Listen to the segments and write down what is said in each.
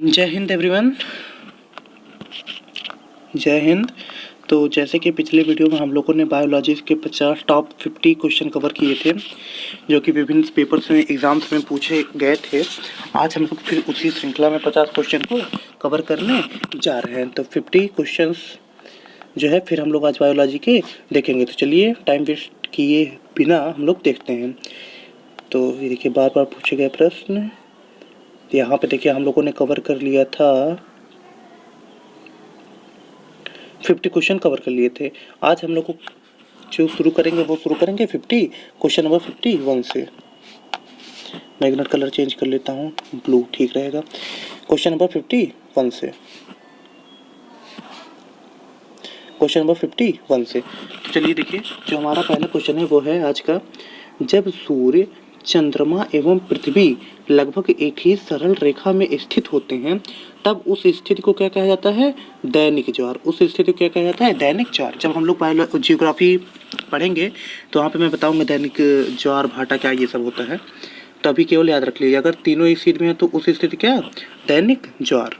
जय हिंद एवरीवन, जय हिंद। तो जैसे कि पिछले वीडियो में हम लोगों ने बायोलॉजी के टॉप 50 क्वेश्चन कवर किए थे जो कि विभिन्न पेपर्स में एग्जाम्स में पूछे गए थे। आज हम लोग फिर उसी श्रृंखला में 50 क्वेश्चन को कवर करने जा रहे हैं। तो 50 क्वेश्चंस जो है फिर हम लोग आज बायोलॉजी के देखेंगे। तो चलिए टाइम वेस्ट किए बिना हम लोग देखते हैं। तो ये देखिए बार बार पूछे गए प्रश्न यहाँ पे देखिए हम लोगों ने कवर कर लिया था 50 क्वेश्चन कवर कर लिए थे। आज हम लोग को जो शुरू करेंगे वो शुरू करेंगे 50 क्वेश्चन नंबर 51 से। मैं एक मिनट कलर चेंज कर लेता हूँ, ब्लू ठीक रहेगा। क्वेश्चन नंबर 51 से, क्वेश्चन नंबर 51 से। तो चलिए देखिए जो हमारा पहला क्वेश्चन है वो है आज का, जब सूर्य, चंद्रमा एवं पृथ्वी लगभग एक ही सरल रेखा में स्थित होते हैं तब उस स्थिति को क्या कहा जाता है? दैनिक ज्वार। उस स्थिति को क्या कहा जाता है? दैनिक ज्वार। जब हम लोग जियोग्राफी पढ़ेंगे तो वहाँ पे मैं बताऊंगा दैनिक ज्वार भाटा क्या ये सब होता है, तो अभी केवल याद रख लीजिए। अगर तीनों एक स्थिति में है तो उस स्थिति क्या? दैनिक ज्वार।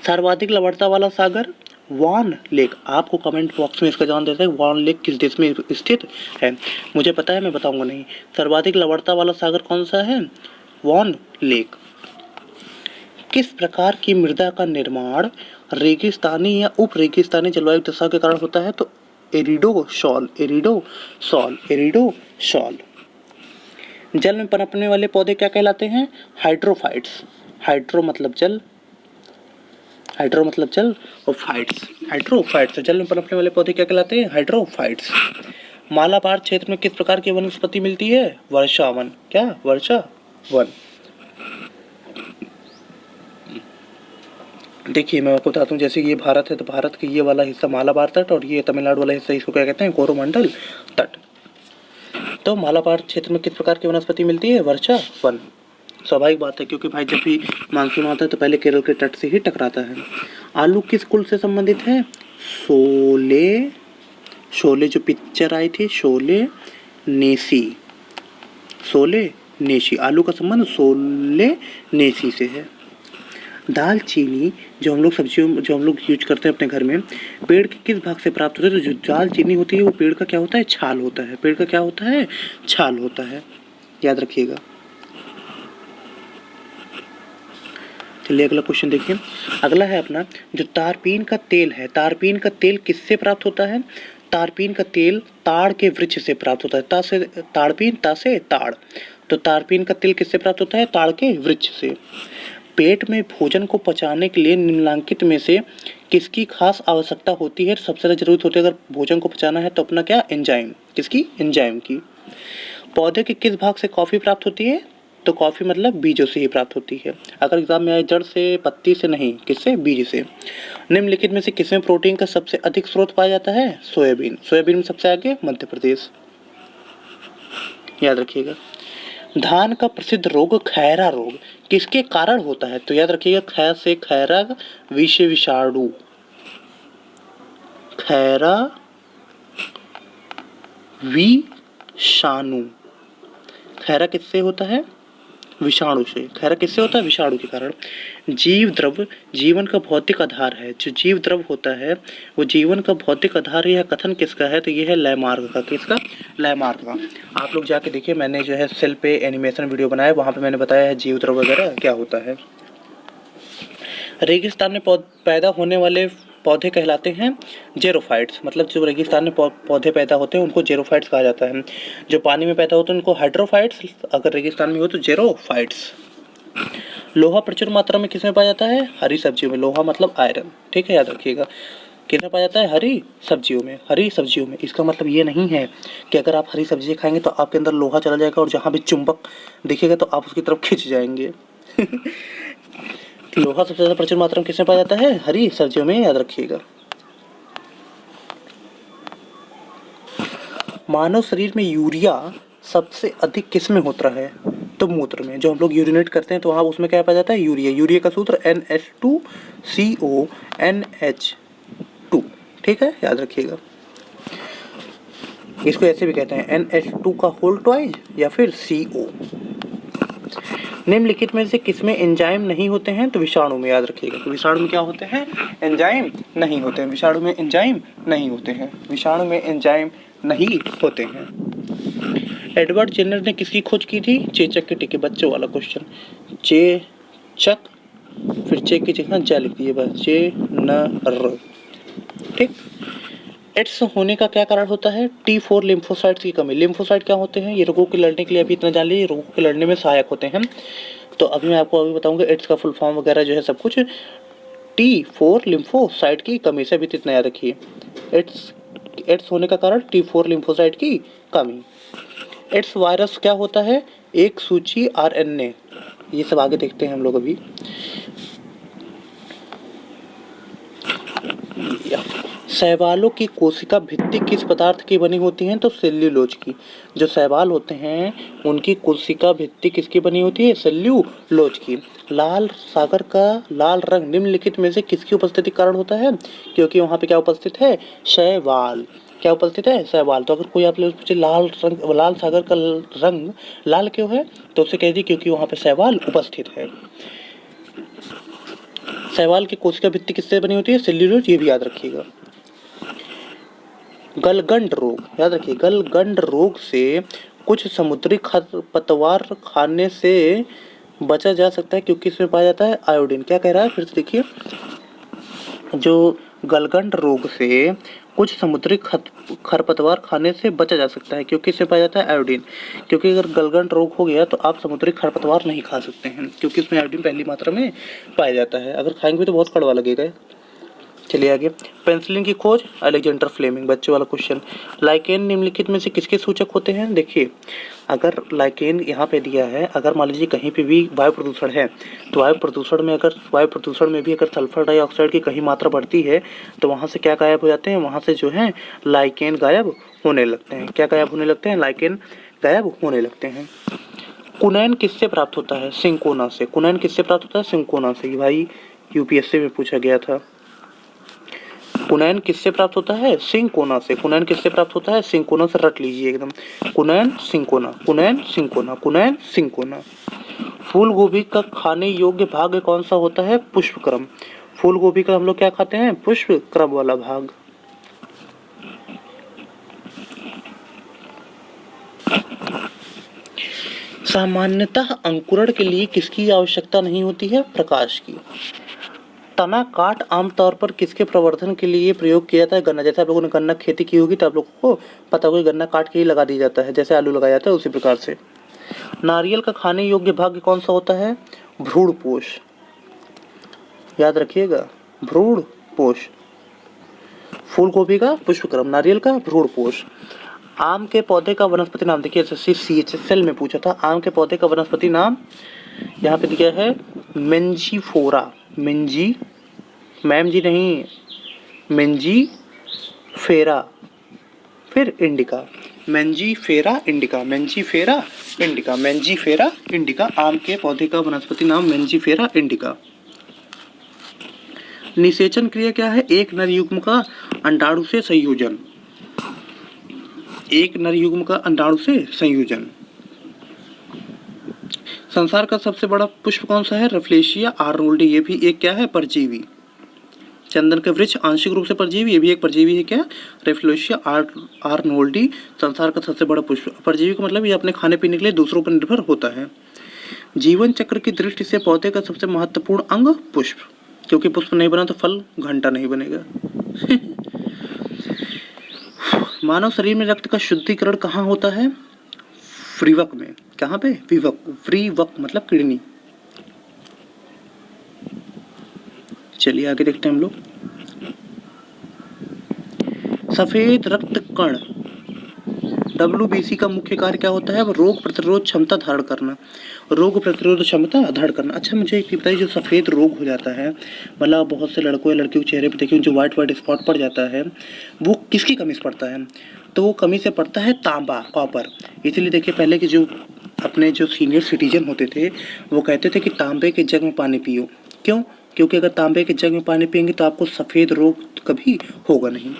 सर्वाधिक लवणता वाला सागर वान लेक। आपको कमेंट बॉक्स में इसका जवाब देते हैं वान लेक किस देश में स्थित है। मुझे पता है, मैं बताऊंगा नहीं। सर्वाधिक लवणता वाला सागर कौन सा है? वान लेक। किस प्रकार की मृदा का निर्माण रेगिस्तानी या उप रेगिस्तानी जलवायु दशा के कारण होता है? तो एरिडोसॉल, एरिडोसॉल, एरिडोसॉल। जल में पनपने वाले पौधे क्या कहलाते हैं? हाइड्रोफाइट्स। हाइड्रो मतलब जल, हाइड्रो मतलब जल और फाइट्स हाइड्रोफाइट्स। जल में पनपने वाले पौधे क्या कहलाते हैं? हाइड्रोफाइट्स। मालाबार क्षेत्र में किस प्रकार की वनस्पति मिलती है? वर्षावन। क्या? वर्षावन। देखिए मैं आपको बताता हूँ, जैसे ये भारत है तो भारत के ये वाला हिस्सा मालाबार तट और ये तमिलनाडु वाला हिस्सा इसको क्या कहते हैं? कोरोमंडल तट। तो मालाबार क्षेत्र में किस प्रकार की वनस्पति मिलती है? वर्षावन। स्वाभाविक बात है क्योंकि भाई जब भी मानसून आता है तो पहले केरल के तट से ही टकराता है। आलू किस कुल से संबंधित है? शोले। शोले जो पिक्चर आई थी, शोले नेसी, शोले नेसी। आलू का संबंध शोले नेसी से है। दालचीनी जो हम लोग सब्जियों जो हम लोग यूज करते हैं अपने घर में, पेड़ के किस भाग से प्राप्त होता है? तो जो दालचीनी होती है वो पेड़ का क्या होता है? छाल होता है। पेड़ का क्या होता है? छाल होता है, याद रखिएगा। चलिए अगला क्वेश्चन देखिए। अगला है अपना, जो तारपीन का तेल है, तारपीन का तेल किससे प्राप्त होता है? तारपीन का तेल ताड़ के वृक्ष से प्राप्त होता है। ता से ताड़पीन, ता से ताड़। तो तारपीन का तेल किससे प्राप्त होता है? ताड़ के वृक्ष से। पेट में भोजन को पचाने के लिए निम्नलिखित में से किसकी खास आवश्यकता होती है? सबसे ज़्यादा जरूरत होती है अगर भोजन को पचाना है तो अपना क्या? एंजाइम। किसकी? एंजाइम की। पौधे के किस भाग से कॉफी प्राप्त होती है? तो कॉफी मतलब बीजों से ही प्राप्त होती है। अगर एग्जाम में आए जड़ से, पत्ती से नहीं, किससे? बीज से। निम्नलिखित में से किसमें प्रोटीन का सबसे अधिक स्रोत पाया जाता है? सोयाबीन। सोयाबीन में सबसे आगे मध्य प्रदेश, याद रखिएगा। धान का प्रसिद्ध रोग खैरा रोग किसके कारण होता है? तो याद रखिएगा, खै से खैरा, विष विषाणु। खैरा विषाणु। खैरा किससे होता है? विषाणु से। खैरा किससे होता है? विषाणु के कारण। जीव द्रव जीवन का भौतिक आधार है। जो जीव द्रव होता है वो जीवन का भौतिक आधार, यह कथन किसका है? तो ये है लैमार्क का। किसका? लैमार्क का। आप लोग जाके देखिए, मैंने जो है सेल पे एनिमेशन वीडियो बनाया, वहाँ पे मैंने बताया है जीव द्रव वगैरह क्या होता है। रेगिस्तान में पैदा होने वाले पौधे कहलाते हैं जेरोफाइट्स। मतलब जो रेगिस्तान में पौधे पैदा होते हैं उनको जेरोफाइट्स कहा जाता है। जो पानी में पैदा होते हैं उनको हाइड्रोफाइट्स, अगर रेगिस्तान में हो तो जेरोफाइट्स। लोहा प्रचुर मात्रा में किसमें पाया जाता है? हरी सब्जियों में। लोहा मतलब आयरन, ठीक है, याद रखिएगा। किसमें पाया जाता है? हरी सब्जियों में। हरी सब्जियों में। इसका मतलब ये नहीं है कि अगर आप हरी सब्जी खाएंगे तो आपके अंदर लोहा चला जाएगा और जहाँ भी चुंबक दिखेगा तो आप उसकी तरफ खिंच जाएंगे। लोहा सबसे ज्यादा प्रचुर मात्रा में किसमें पाया जाता है? हरी सब्जियों में, याद रखिएगा। मानव शरीर में यूरिया सबसे अधिक किस में होता है? तो मूत्र में। जो हम लोग यूरिनेट करते हैं तो वहाँ उसमें क्या पाया जाता है? यूरिया। यूरिया का सूत्र NH2CO NH2, ठीक है, याद रखिएगा। इसको ऐसे भी कहते हैं NH2 का होल ट्वाइस या फिर CO। निम्नलिखित में से किसमें एंजाइम नहीं होते हैं? तो विषाणु में, याद रखिएगा। तो विषाणु में क्या होते हैं? एंजाइम नहीं होते हैं। विषाणु में एंजाइम नहीं होते हैं। विषाणु में एंजाइम नहीं होते हैं। एडवर्ड जेनर ने किसकी खोज की थी? चेचक के टीके, बच्चों वाला क्वेश्चन। चेचक, फिर चेक की जगह जा लिख दीजिए बस, जेनर। ठीक। एड्स होने का क्या कारण होता है? T4 लिम्फोसाइट्स की कमी। लिम्फोसाइट क्या होते हैं? ये रोगों के लड़ने के लिए अभी इतना जान लीजिए, रोगों के लड़ने में सहायक होते हैं। तो अभी मैं आपको अभी बताऊंगा एड्स का फुल फॉर्म वगैरह जो है सब कुछ। T4 लिम्फोसाइट की कमी से अभी इतना याद रखिए। एड्स होने का कारण T4 लिम्फोसाइट की कमी। एड्स वायरस क्या होता है? एक सूची RNA। ये सब आगे देखते हैं हम लोग अभी। शैवालों की कोशिका भित्ति किस पदार्थ की बनी होती है? तो सेल्यूलोज की। जो शैवाल होते हैं उनकी कोशिका भित्ति किसकी बनी होती है? सेल्यूलोज की। लाल सागर का लाल रंग निम्नलिखित में से किसकी उपस्थिति के कारण होता है? क्योंकि वहाँ पे क्या उपस्थित है? शैवाल। क्या उपस्थित है? शैवाल। तो अगर कोई आप लोग पूछे लाल सागर का रंग लाल क्यों है, तो उसे कह दी क्योंकि वहाँ पे शैवाल उपस्थित है। शैवाल की कोशिका भित्ति किससे बनी होती है? सेल्यूलोज। ये भी याद रखिएगा। गलगंड रोग, याद रखिए, गलगंड रोग से कुछ समुद्री खरपतवार खाने से बचा जा सकता है क्योंकि इसमें पाया जाता है आयोडीन। क्या कह रहा है? फिर से देखिए, जो गलगंड रोग से कुछ समुद्री खरपतवार खाने से बचा जा सकता है क्योंकि इसमें पाया जाता है आयोडीन। क्योंकि अगर गलगंड रोग हो गया तो आप समुद्री खरपतवार नहीं खा सकते हैं क्योंकि इसमें आयोडीन पहली मात्रा में पाया जाता है। अगर खाएंगे तो बहुत कड़वा लगेगा। चलिए आगे। पेंसिलिन की खोज अलेक्जेंडर फ्लेमिंग, बच्चों वाला क्वेश्चन। लाइकेन निम्नलिखित में से किसके सूचक होते हैं? देखिए, अगर लाइकेन यहाँ पे दिया है, अगर मान लीजिए कहीं पे भी वायु प्रदूषण है तो वायु प्रदूषण में भी अगर सल्फर डाइऑक्साइड की कहीं मात्रा बढ़ती है तो वहाँ से क्या गायब हो जाते हैं? वहाँ से जो है लाइकेन गायब होने लगते हैं। क्या गायब होने लगते हैं? लाइकेन गायब होने लगते हैं। कुनैन किससे प्राप्त होता है? सिंकोना से। कुनैन किससे प्राप्त होता है? सिंकोना से। भाई यूपीएससी में पूछा गया था। कुनैन किससे प्राप्त होता है? सिंकोना से। कुनैन किससे प्राप्त होता है? सिंकोना से। रट लीजिए एकदम, कुनैन सिंकोना, कुनैन सिंकोना, कुनैन सिंकोना। फूल गोभी का खाने योग्य भाग कौन सा होता है? पुष्पक्रम। फूल गोभी का हम लोग क्या खाते हैं? पुष्पक्रम वाला भाग। सामान्यतः अंकुरण के लिए किसकी आवश्यकता नहीं होती है? प्रकाश की। तना काट आमतौर पर किसके प्रवर्धन के लिए प्रयोग किया जाता है? गन्ना। जैसे आप लोगों ने गन्ना खेती की होगी तो आप लोगों को पता होगा गन्ना काट के ही लगा दिया जाता है, जैसे आलू लगाया जाता है उसी प्रकार से। नारियल का खाने योग्य भाग कौन सा होता है? भ्रूणपोष। याद रखिएगा, भ्रूणपोष। फूल गोभी का पुष्पक्रम, नारियल का भ्रूणपोष। आम के पौधे का वनस्पति नाम। देखिए CHSL में पूछा था, आम के पौधे का वनस्पति नाम यहाँ पे दिया है मेंजीफोरा। मेंजीफेरा, फिर इंडिका। Mangifera indica. आम के पौधे का वनस्पति नाम मेंजीफेरा इंडिका। निषेचन क्रिया क्या है? एक नर युग्म का अंडाणु से संयोजन। एक नर युग्म का अंडाणु से संयोजन। संसार का सबसे बड़ा पुष्प कौन सा है? रफलेशिया आर्नोल्डी। ये भी एक क्या है? परजीवी। चंदन के वृक्ष आंशिक रूप से परजीवी, ये भी एक परजीवी है। क्या? रेफ्लोशिया आर्नोल्डी संसार का सबसे बड़ा पुष्प। परजीवी का मतलब ये अपने खाने पीने के लिए दूसरों पर निर्भर होता है। जीवन चक्र की दृष्टि से पौधे का सबसे महत्वपूर्ण अंग पुष्प, क्योंकि पुष्प नहीं बना तो फल घंटा नहीं बनेगा। मानव शरीर में रक्त का शुद्धिकरण कहाँ होता है? फ्रीवक में। कहाँ पे? फ्रीवक मतलब किडनी। चलिए आगे देखते हैं हम लोग। सफेद रक्त कण WBC का मुख्य कार्य क्या होता है? रोग प्रतिरोध क्षमता धारण करना। रोग प्रतिरोध क्षमता धारण करना। अच्छा मुझे एक बताइए, जो सफ़ेद रोग हो जाता है, मतलब बहुत से लड़कों या लड़कियों के चेहरे पे देखिए जो वाइट स्पॉट पड़ जाता है, वो किसकी कमी से पड़ता है? तो वो कमी से पड़ता है तांबा, कॉपर। इसलिए देखिए पहले के जो अपने जो सीनियर सिटीजन होते थे वो कहते थे कि तांबे के जग में पानी पियो। क्यों? क्योंकि अगर तांबे के जग में पानी पिएंगे तो आपको सफ़ेद रोग कभी होगा नहीं।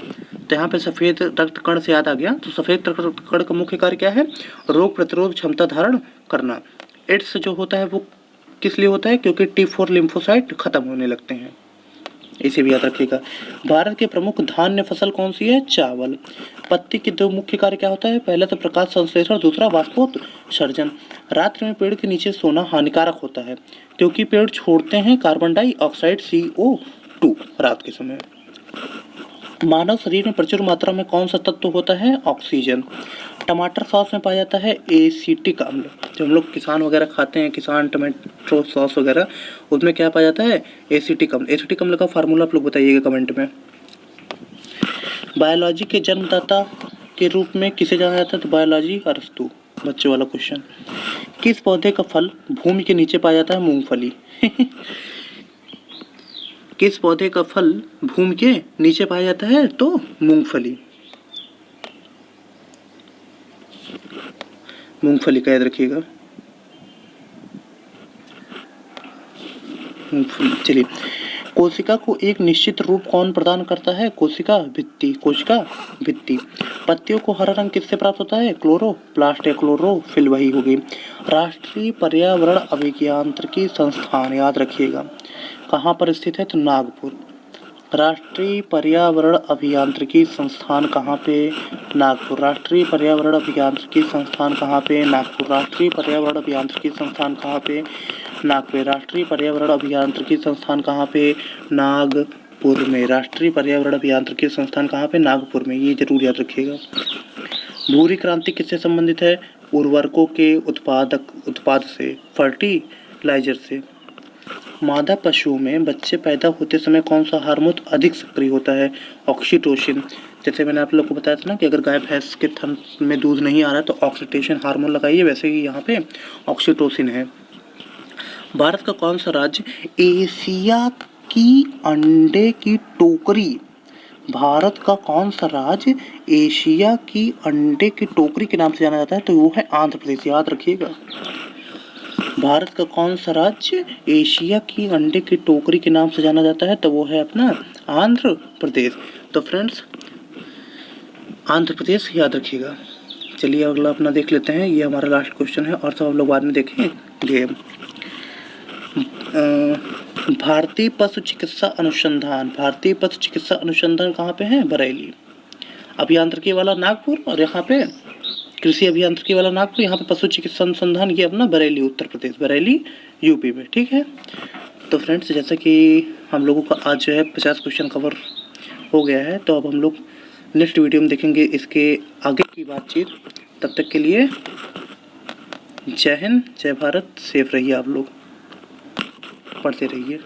तो यहाँ पे सफ़ेद रक्त कण से याद आ गया। तो सफ़ेद रक्त कण का मुख्य कार्य क्या है? रोग प्रतिरोध क्षमता धारण करना। एड्स जो होता है वो किस लिए होता है? क्योंकि T4 लिम्फोसाइट खत्म होने लगते हैं, इसे भी याद रखिएगा। भारत की प्रमुख धान्य फसल कौन सी है? चावल। पत्ती के दो मुख्य कार्य क्या होता है? पहला तो प्रकाश संश्लेषण, दूसरा वाष्पोत्सर्जन। रात्रि में पेड़ के नीचे सोना हानिकारक होता है क्योंकि पेड़ छोड़ते हैं कार्बन डाइऑक्साइड CO2 रात के समय। मानव शरीर में प्रचुर मात्रा में कौन सा तत्व होता है? ऑक्सीजन। टमाटर सॉस में पाया जाता है एसिटिक अम्ल। जो हम लोग किसान वगैरह खाते हैं, किसान टमाटो सॉस वगैरह, उसमें क्या पाया जाता है? एसिटिक अम्ल। एसिटिक अम्ल का फार्मूला आप लोग बताइएगा कमेंट में। बायोलॉजी के जन्मदाता के रूप में किसे जाना जाता है? तो बायोलॉजी अरस्तु। बच्चों वाला क्वेश्चन। किस पौधे का फल भूमि के नीचे पाया जाता है? मूंगफली। किस पौधे का फल भूमि के नीचे पाया जाता है? तो मूंगफली। मूंगफली का याद रखिएगा। चलिए, कोशिका को एक निश्चित रूप कौन प्रदान करता है? कोशिका भित्ति। कोशिका भित्ति। पत्तियों को हरा रंग किससे प्राप्त होता है? क्लोरोप्लास्ट या क्लोरोफिल, वही होगी। राष्ट्रीय पर्यावरण अभियांत्रिकी संस्थान याद रखिएगा कहाँ पर स्थित है? तो नागपुर। राष्ट्रीय पर्यावरण अभियांत्रिकी संस्थान कहाँ पे? नागपुर। राष्ट्रीय पर्यावरण अभियांत्रिकी संस्थान कहाँ पे? नागपुर। राष्ट्रीय पर्यावरण अभियांत्रिकी संस्थान कहाँ पे? नागपुर। राष्ट्रीय पर्यावरण अभियांत्रिकी संस्थान कहाँ पे? नागपुर में। राष्ट्रीय पर्यावरण अभियांत्रिकी संस्थान कहाँ पे? नागपुर में। ये जरूर याद रखिएगा। भूरी क्रांति किससे संबंधित है? उर्वरकों के उत्पाद से, फर्टिलाइजर से। मादा पशुओं में बच्चे पैदा होते समय कौन सा हार्मोन अधिक सक्रिय होता है? ऑक्सीटोसिन। जैसे मैंने आप लोग को बताया था ना कि अगर गाय भैंस के थन में दूध नहीं आ रहा है तो ऑक्सीटोसिन हार्मोन लगाइए, वैसे ही यहाँ पे ऑक्सीटोसिन है। भारत का कौन सा राज्य एशिया की अंडे की टोकरी? भारत का कौन सा राज्य एशिया की अंडे की टोकरी के नाम से जाना जाता है? तो वो है आंध्र प्रदेश। याद रखिएगा। भारत का कौन सा राज्य एशिया की अंडे की टोकरी के नाम से जाना जाता है? तो वो है अपना आंध्र प्रदेश। तो फ्रेंड्स, आंध्र प्रदेश याद रखिएगा। चलिए अगला अपना देख लेते हैं। ये हमारा लास्ट क्वेश्चन है और सब हम लोग बाद में देखेंगे। भारतीय पशु चिकित्सा अनुसंधान। भारतीय पशु चिकित्सा अनुसंधान कहाँ पे है? बरेली। अभियांत्रिकी वाला नागपुर, और यहाँ पे कृषि अभियांत्रिकी वाला नागपुर, यहाँ पे पशु चिकित्सा अनुसंधान ये अपना बरेली उत्तर प्रदेश, बरेली यूपी में। ठीक है, तो फ्रेंड्स जैसा कि हम लोगों का आज जो है 50 क्वेश्चन कवर हो गया है, तो अब हम लोग नेक्स्ट वीडियो में देखेंगे इसके आगे की बातचीत। तब तक के लिए जय हिंद, जय भारत। सेफ रहिए, आप लोग पढ़ते रहिए।